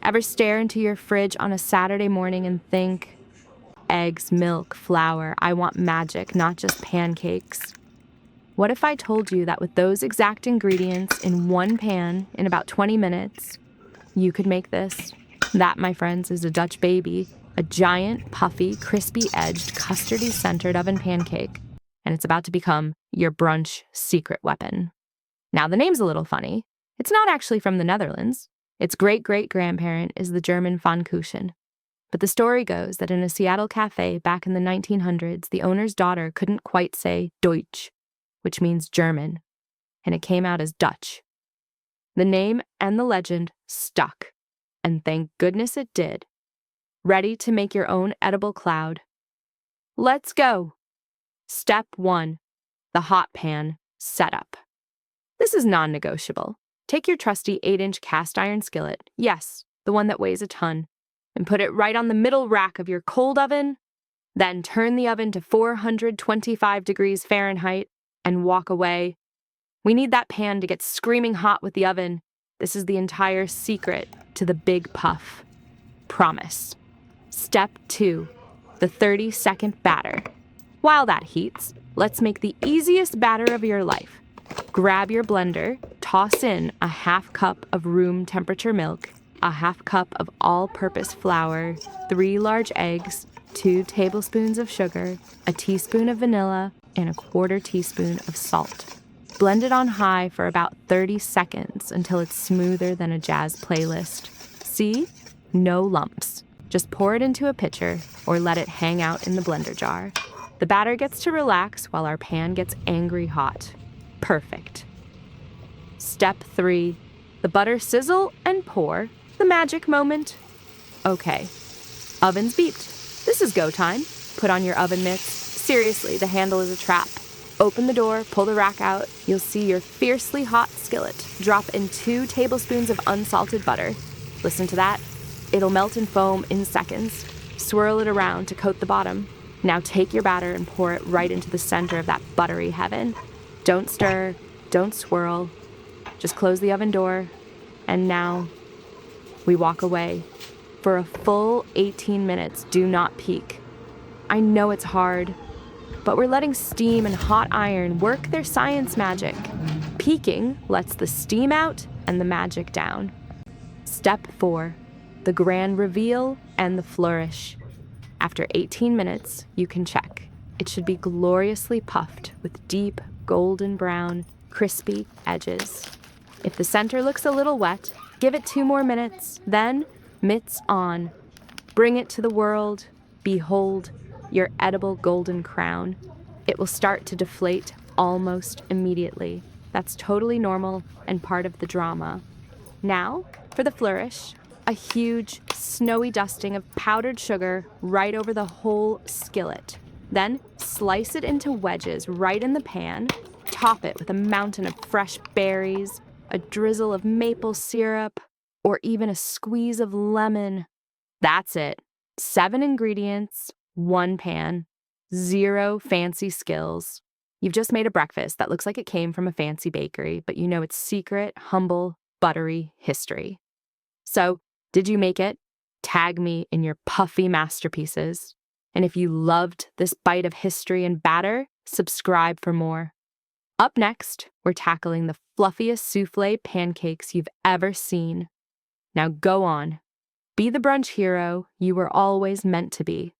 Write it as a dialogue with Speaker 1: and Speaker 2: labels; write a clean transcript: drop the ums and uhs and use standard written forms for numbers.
Speaker 1: Ever stare into your fridge on a Saturday morning and think, eggs, milk, flour, I want magic, not just pancakes? What if I told you that with those exact ingredients in one pan in about 20 minutes, you could make this? That, my friends, is a Dutch Baby, a giant, puffy, crispy-edged, custardy-centered oven pancake, and it's about to become your brunch secret weapon. Now, the name's a little funny. It's not actually from the Netherlands. Its great-great-grandparent is the German Pfannkuchen. But the story goes that in a Seattle cafe back in the 1900s, the owner's daughter couldn't quite say Deutsch, which means German, and it came out as Dutch. The name and the legend stuck, and thank goodness it did. Ready to make your own edible cloud? Let's go! Step 1. The hot pan setup. This is non-negotiable. Take your trusty 8-inch cast iron skillet, yes, the one that weighs a ton, and put it right on the middle rack of your cold oven. Then turn the oven to 425 degrees Fahrenheit and walk away. We need that pan to get screaming hot with the oven. This is the entire secret to the big puff. Promise. Step 2. The 30-second batter. While that heats, let's make the easiest batter of your life. Grab your blender, toss in a half cup of room temperature milk, a half cup of all-purpose flour, 3 large eggs, 2 tablespoons of sugar, a teaspoon of vanilla, and a 1/4 teaspoon of salt. Blend it on high for about 30 seconds until it's smoother than a jazz playlist. See? No lumps. Just pour it into a pitcher or let it hang out in the blender jar. The batter gets to relax while our pan gets angry hot. Perfect. Step 3. The butter sizzle and pour. The magic moment. Okay. Oven's beeped. This is go time. Put on your oven mitts. Seriously, the handle is a trap. Open the door, pull the rack out. You'll see your fiercely hot skillet. Drop in 2 tablespoons of unsalted butter. Listen to that. It'll melt and foam in seconds. Swirl it around to coat the bottom. Now take your batter and pour it right into the center of that buttery heaven. Don't stir, don't swirl. Just close the oven door. And now we walk away. For a full 18 minutes, do not peek. I know it's hard, but we're letting steam and hot iron work their science magic. Peeking lets the steam out and the magic down. Step 4. The grand reveal and the flourish. After 18 minutes, you can check. It should be gloriously puffed with deep, golden brown, crispy edges. If the center looks a little wet, give it 2 more minutes, then mitts on. Bring it to the world. Behold your edible golden crown. It will start to deflate almost immediately. That's totally normal and part of the drama. Now, for the flourish, a huge, snowy dusting of powdered sugar right over the whole skillet. Then slice it into wedges right in the pan. Top it with a mountain of fresh berries, a drizzle of maple syrup, or even a squeeze of lemon. That's it. 7 ingredients, 1 pan, 0 fancy skills. You've just made a breakfast that looks like it came from a fancy bakery, but you know its secret, humble, buttery history. So, did you make it? Tag me in your puffy masterpieces. And if you loved this bite of history and batter, subscribe for more. Up next, we're tackling the fluffiest soufflé pancakes you've ever seen. Now go on. Be the brunch hero you were always meant to be.